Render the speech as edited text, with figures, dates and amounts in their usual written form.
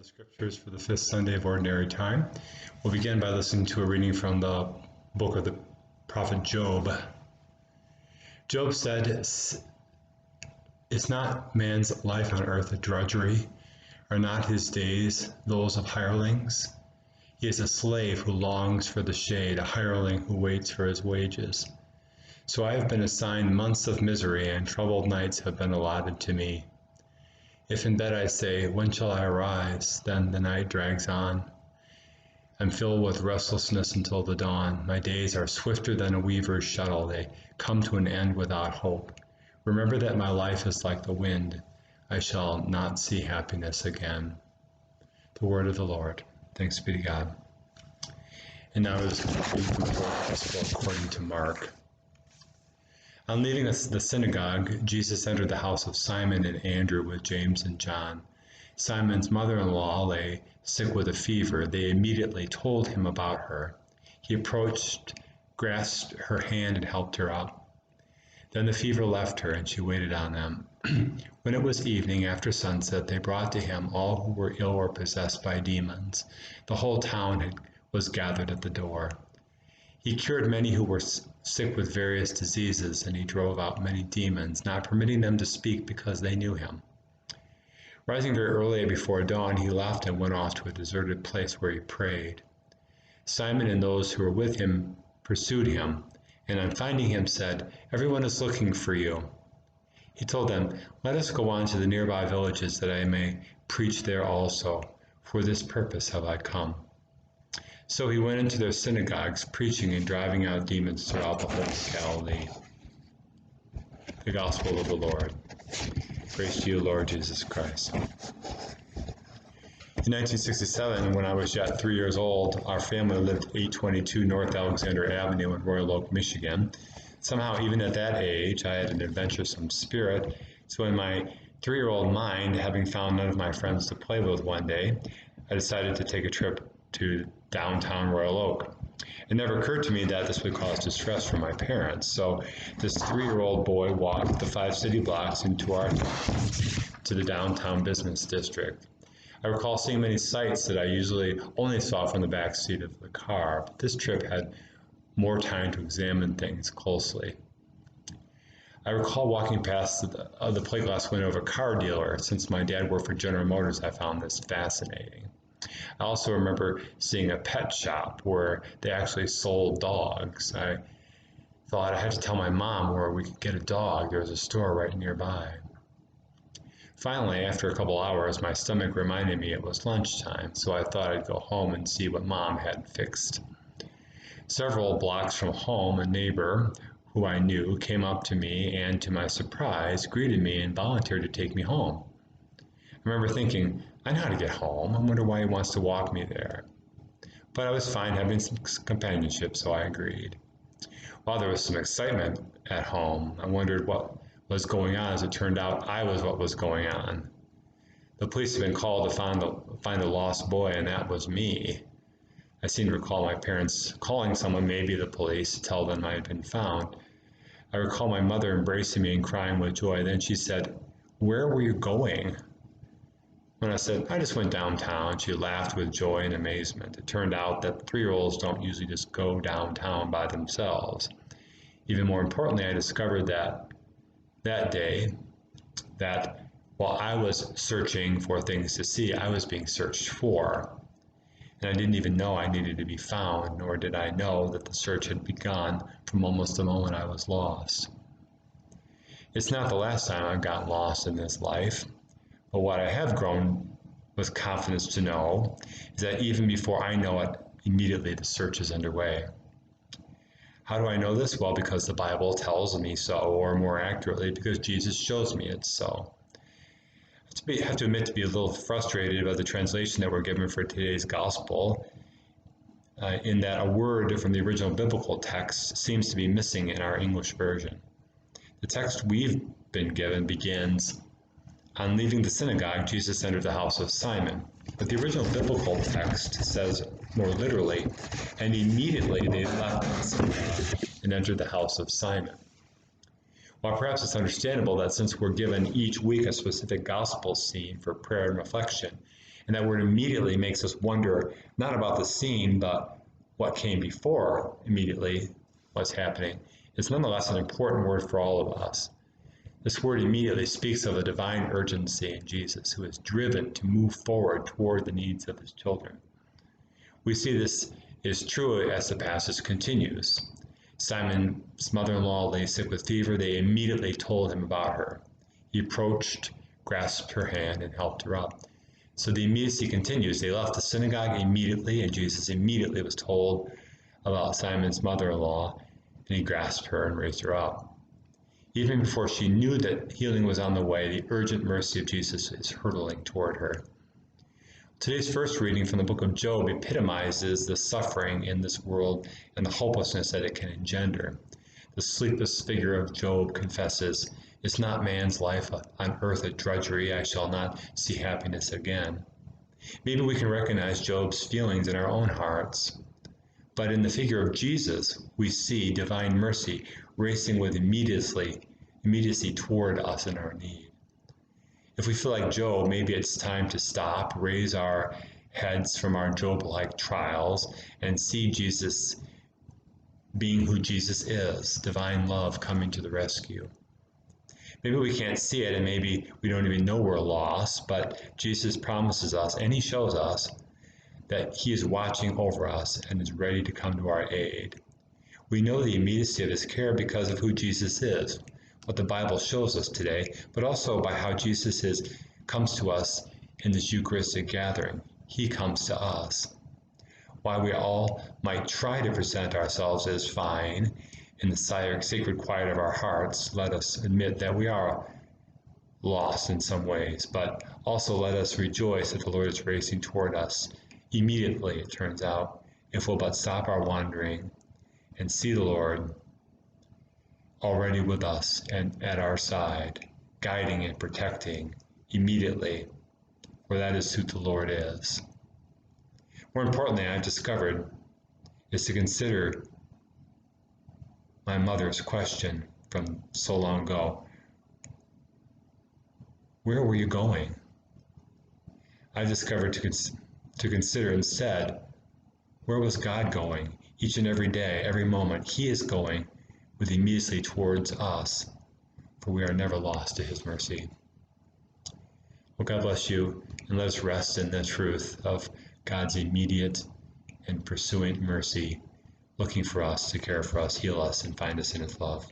Scriptures for the fifth Sunday of Ordinary Time. We'll begin by listening to a reading from the book of the prophet Job. Job said, "Is not man's life on earth a drudgery? Are not his days those of hirelings? He is a slave who longs for the shade, a hireling who waits for his wages. So I have been assigned months of misery, and troubled nights have been allotted to me. If in bed I say, when shall I arise? Then the night drags on. I'm filled with restlessness until the dawn. My days are swifter than a weaver's shuttle. They come to an end without hope. Remember that my life is like the wind. I shall not see happiness again." The word of the Lord. Thanks be to God. And now it is reading from the Gospel according to Mark. On leaving the synagogue, Jesus entered the house of Simon and Andrew with James and John. Simon's mother-in-law lay sick with a fever. They immediately told him about her. He approached, grasped her hand, and helped her up. Then the fever left her, and she waited on them. When it was evening, after sunset, they brought to him all who were ill or possessed by demons. The whole town was gathered at the door. He cured many who were sick with various diseases, and he drove out many demons, not permitting them to speak because they knew him. Rising very early before dawn, he left and went off to a deserted place where he prayed. Simon and those who were with him pursued him, and on finding him said, "Everyone is looking for you." He told them, "Let us go on to the nearby villages that I may preach there also. For this purpose have I come." So he went into their synagogues, preaching and driving out demons throughout the whole of Galilee. The Gospel of the Lord. Praise to you, Lord Jesus Christ. In 1967, when I was yet 3 years old, our family lived at 822 North Alexander Avenue in Royal Oak, Michigan. Somehow, even at that age, I had an adventuresome spirit, so in my 3-year-old mind, having found none of my friends to play with one day, I decided to take a trip to downtown Royal Oak. It never occurred to me that this would cause distress for my parents, so this 3-year-old boy walked the 5 city blocks into our town, to the downtown business district. I recall seeing many sights that I usually only saw from the back seat of the car, but this trip had more time to examine things closely. I recall walking past the plate glass window of a car dealer. Since my dad worked for General Motors, I found this fascinating. I also remember seeing a pet shop where they actually sold dogs. I thought I had to tell my mom where we could get a dog. There was a store right nearby. Finally, after a couple hours, my stomach reminded me it was lunchtime, so I thought I'd go home and see what Mom had fixed. Several blocks from home, a neighbor who I knew came up to me and, to my surprise, greeted me and volunteered to take me home. I remember thinking, I know how to get home. I wonder why he wants to walk me there. But I was fine having some companionship, so I agreed. While there was some excitement at home, I wondered what was going on. As it turned out, I was what was going on. The police had been called to find the lost boy, and that was me. I seem to recall my parents calling someone, maybe the police, to tell them I had been found. I recall my mother embracing me and crying with joy. Then she said, "Where were you going?" When I said, "I just went downtown," she laughed with joy and amazement. It turned out that 3-year-olds don't usually just go downtown by themselves. Even more importantly, I discovered that day that while I was searching for things to see, I was being searched for. And I didn't even know I needed to be found, nor did I know that the search had begun from almost the moment I was lost. It's not the last time I've gotten lost in this life. But what I have grown with confidence to know is that even before I know it, immediately the search is underway. How do I know this? Well, because the Bible tells me so, or more accurately, because Jesus shows me it's so. I have to admit to be a little frustrated about the translation that we're given for today's gospel, in that a word from the original biblical text seems to be missing in our English version. The text we've been given begins, "On leaving the synagogue, Jesus entered the house of Simon." But the original biblical text says more literally, "And immediately they left the synagogue and entered the house of Simon." While perhaps it's understandable that since we're given each week a specific gospel scene for prayer and reflection, And that word immediately makes us wonder not about the scene, but what came before immediately was happening. It's nonetheless an important word for all of us. This word immediately speaks of a divine urgency in Jesus, who is driven to move forward toward the needs of his children. We see this is true as the passage continues. Simon's mother-in-law lay sick with fever. They immediately told him about her. He approached, grasped her hand, and helped her up. So the immediacy continues. They left the synagogue immediately, and Jesus immediately was told about Simon's mother-in-law, and he grasped her and raised her up. Even before she knew that healing was on the way, the urgent mercy of Jesus is hurtling toward her. Today's first reading from the book of Job epitomizes the suffering in this world and the hopelessness that it can engender. The sleepless figure of Job confesses, "Is not man's life on earth a drudgery? I shall not see happiness again." Maybe we can recognize Job's feelings in our own hearts, but in the figure of Jesus, we see divine mercy racing with immediacy toward us in our need. If we feel like Job, maybe it's time to stop, raise our heads from our Job-like trials, and see Jesus being who Jesus is, divine love coming to the rescue. Maybe we can't see it, and maybe we don't even know we're lost, but Jesus promises us, and he shows us, that he is watching over us and is ready to come to our aid. We know the immediacy of his care because of who Jesus is, what the Bible shows us today, but also by how Jesus comes to us in this Eucharistic gathering. He comes to us. While we all might try to present ourselves as fine in the sacred quiet of our hearts, let us admit that we are lost in some ways, but also let us rejoice that the Lord is racing toward us immediately, it turns out, if we'll but stop our wandering and see the Lord already with us and at our side, guiding and protecting immediately, for that is who the Lord is. More importantly, I've discovered is to consider my mother's question from so long ago. Where were you going? I discovered to consider instead, where was God going? Each and every day, every moment, he is going with immediacy towards us, for we are never lost to his mercy. Well, God bless you, and let us rest in the truth of God's immediate and pursuing mercy, looking for us to care for us, heal us, and find us in his love.